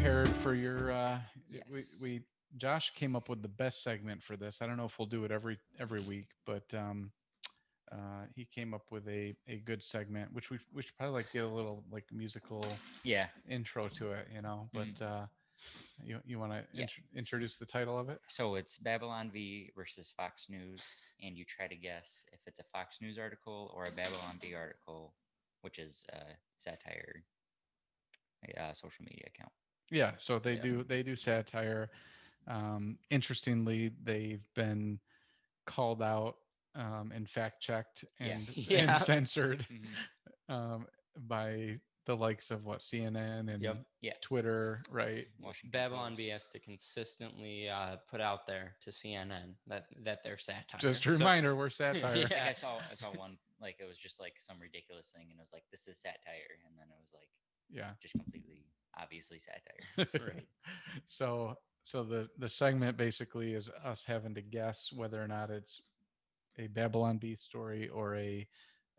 prepared for your Yes. we Josh came up with the best segment for this. I don't know if we'll do it every week, but he came up with a good segment, which we should probably like get a little like musical Yeah. intro to it, you know. But Mhm. you want to Yeah. introduce the title of it? So it's Babylon V versus Fox News, and you try to guess if it's a Fox News article or a Babylon V article, which is satire, social media account. Yeah. So Yeah. they do satire. Interestingly, they've been called out and fact checked Yeah. and Yeah. censored Hmm. um, by the likes of what CNN and Yep. Yeah. Twitter, right? Washington Babylon Post. B has to consistently put out there to CNN that they're satire. Just a So reminder, we're satire. Like yeah, I saw one like it was just like some ridiculous thing, and it was like this is satire, and then it was like Yeah. just completely obviously satire. right. so the segment basically is us having to guess whether or not it's a Babylon Bee story or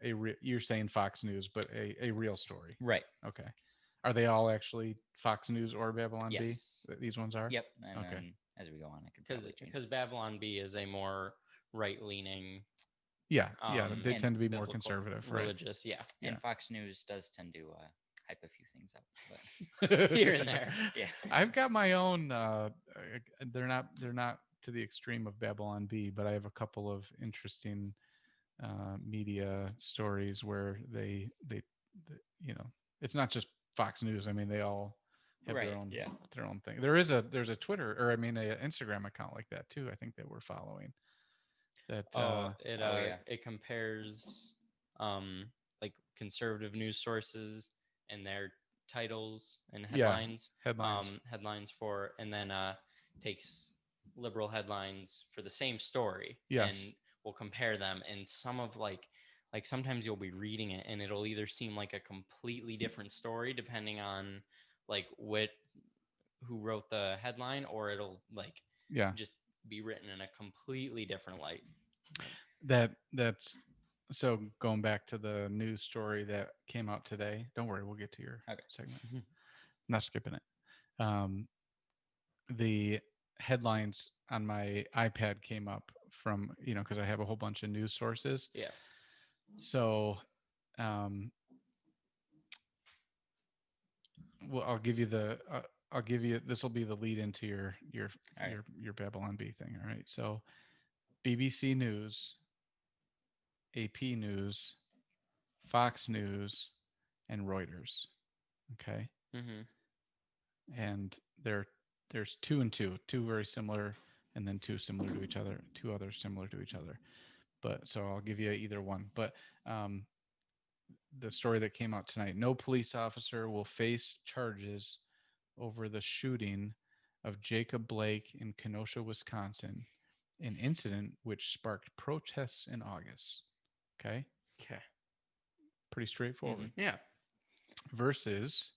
you're saying Fox News, but a real story. Right. Okay. Are they all actually Fox News or Babylon Bee? Yes. These ones are? Yep. And Okay. then as we go on, I could Because probably change because it. Babylon B is a more right leaning, Yeah, yeah, they And tend to be more biblical, conservative, right? religious. Yeah, Yeah. And Fox News does tend to hype a few things up, here and there. but yeah. I've got my own. They're not to the extreme of Babylon B, but I have a couple of interesting media stories where you know, it's not just Fox News. I mean, they all have Right. Yeah. their own thing. There's a Twitter or I mean a Instagram account like that too. I think that we're following. That Oh yeah. It compares um like conservative news sources and their titles and yeah, headlines. headlines for, and then takes liberal headlines for the same story and Yes. will compare them. And some of like sometimes you'll be reading it and it'll either seem like a completely different story depending on like what who wrote the headline, or it'll like Yeah. just be written in a completely different light. That's so going back to the news story that came out today. Don't worry, we'll get to your Okay. segment. I'm not skipping it. Um, the headlines on my iPad came up from, because I have a whole bunch of news sources. Yeah. So, um, well, I'll give you this will be the lead into All right. your Babylon Bee thing. All right. So, BBC News, AP News, Fox News, and Reuters. Okay. Mm-hmm. And there's two and two very similar, and then two similar to each other, two others similar to each other. But so I'll give you either one. But um, the story that came out tonight: no police officer will face charges over the shooting of Jacob Blake in Kenosha, Wisconsin, an incident which sparked protests in August. Okay, Okay. pretty straightforward. Yeah. Versus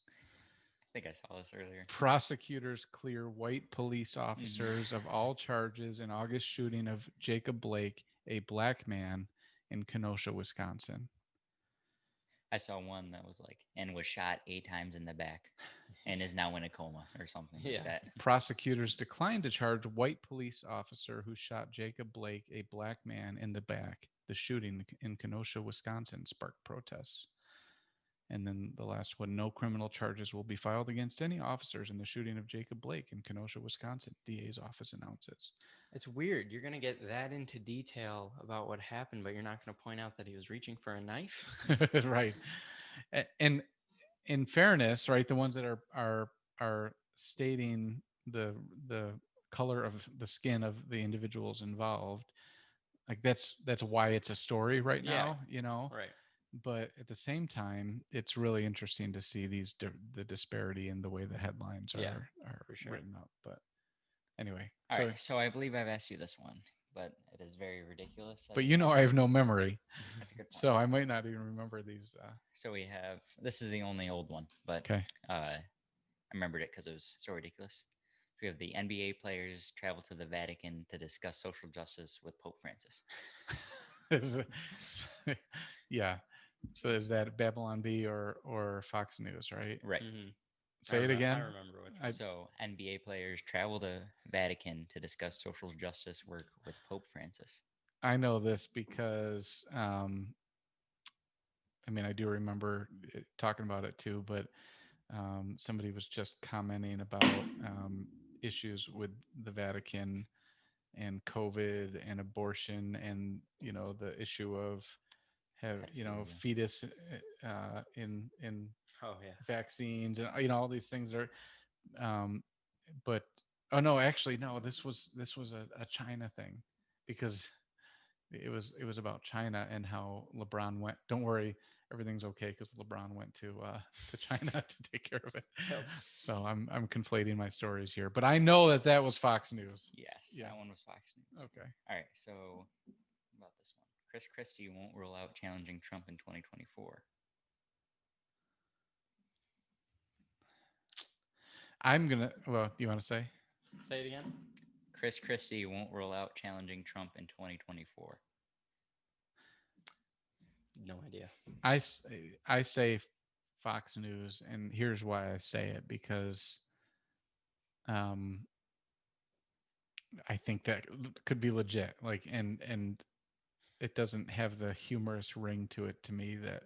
I think I saw this earlier. prosecutors clear white police Mhm. officers of all charges in August shooting of Jacob Blake, a black man in Kenosha, Wisconsin. I saw one that was like and was shot 8 times in the back, and is now in a coma or something Yeah. like that. Prosecutors declined to charge white police officer who shot Jacob Blake, a black man, in the back. The shooting in Kenosha, Wisconsin sparked protests. And then the last one: no criminal charges will be filed against any officers in the shooting of Jacob Blake in Kenosha, Wisconsin, DA's office announces. It's weird. You're going to get that into detail about what happened, but you're not going to point out that he was reaching for a knife. Right. And in fairness, right, the ones that are stating the color of the skin of the individuals involved, like that's why it's a story right Yeah. now. Right. But at the same time, it's really interesting to see the disparity in the way the headlines Yeah, are for sure. written up. But anyway, All so right, so I believe I've asked you this one, but it is very ridiculous. but I have no memory, That's a good point. so I might not even remember these. So we have this is the only old one, but Okay. I remembered it because it was so ridiculous. We have the NBA players travel to the Vatican to discuss social justice with Pope Francis. Yeah. So is that Babylon B or Fox News, right? Right. Mm-hmm. Say it again. I remember which So NBA players travel to Vatican to discuss social justice work with Pope Francis. I know this because I mean, I do remember talking about it too, but somebody was just commenting about issues with the Vatican and COVID and abortion, and the issue of Pedophilia. fetus in Oh yeah. vaccines, and all these things are. Um, but oh no, actually no, this was a China thing, because it was about China and how LeBron went. Don't worry, everything's okay, because LeBron went to China to take care of it. Yep. So I'm conflating my stories here, but I know that was Fox News. Yes, Yeah. that one was Fox News. Okay. All right, so about this one. Chris Christie won't rule out challenging Trump in 2024. I'm gonna. Well, you want to say? Say it again. Chris Christie won't rule out challenging Trump in 2024. No idea. I say Fox News, and here's why I say it, because I think that could be legit. Like, and it doesn't have the humorous ring to it to me, that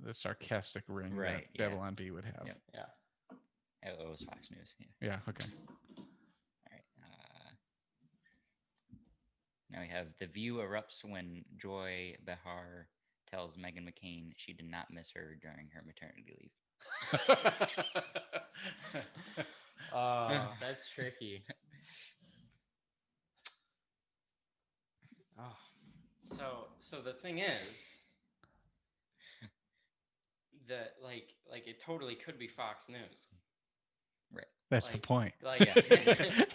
the sarcastic ring Right, that yeah. Babylon B would have. Yep. Yeah. It was Fox News. Yeah. Yeah. Okay. All right. Now we have The View erupts when Joy Behar tells Meghan McCain she did not miss her during her maternity leave. Oh, that's tricky. Oh, so the thing is that like it totally could be Fox News. Right. That's the point. Like,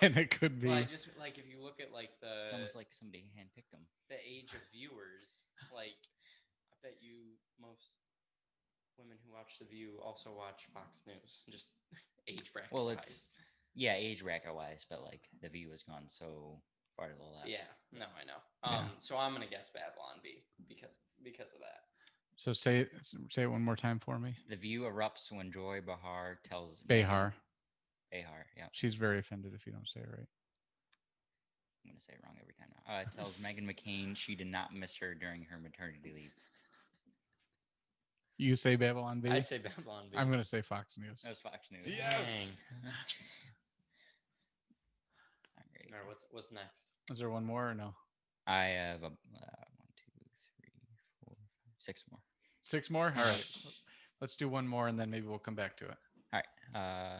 And it could be. well, I just like if you look at like It's almost like somebody handpicked them. the age of viewers, like I bet you most women who watch The View also watch Fox News, just age bracket. Well, wise. it's age bracket wise, but like The View has gone so far to the left. Yeah, no, I know. Yeah. So I'm gonna guess Babylon B because of that. So say it one more time for me. The View erupts when Joy Behar tells Behar. Behar, yeah. She's very offended if you don't say it right. I'm gonna say it wrong every time now. Tells Meghan McCain she did not miss her during her maternity leave. You say Babylon B? I say Babylon B. I'm going to say Fox News. That was Fox News. Yes. Dang. All right. All right, what's next? Is there one more or no? I have 1, 2, 3, 4, 5, 6 more. 6 more? All right. Let's do one more, and then maybe we'll come back to it. All right.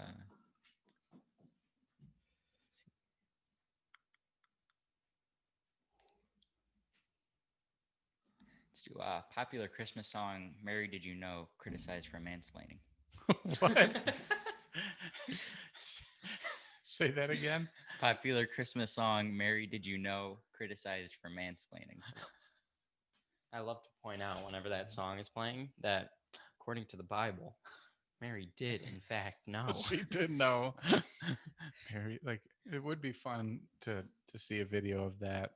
Let's do a popular Christmas song, Mary Did You Know, criticized for mansplaining. What? Say that again. Popular Christmas song, Mary Did You Know, criticized for mansplaining. I love to point out whenever that song is playing that, according to the Bible, Mary did in fact know. She did know. Mary, like, it would be fun to see a video of that,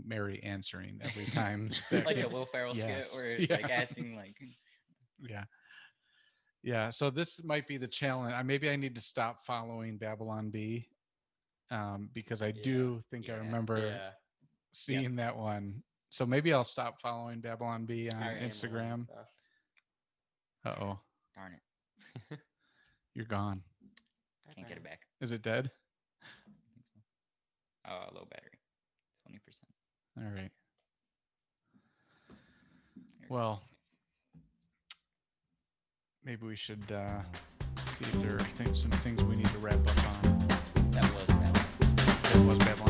Mary answering every time. Like a Will Ferrell Yes. skit where it's like asking like Yeah. So this might be the challenge. Maybe I need to stop following Babylon B, because I do think I remember seeing that one. So maybe I'll stop following Babylon B on Instagram. Uh-oh. Darn it. You're gone. Can't get it back. Is it dead? I think so. Low battery. 20%. All right. Well, maybe we should see if there are some things we need to wrap up on. That was Babylon. That was Babylon.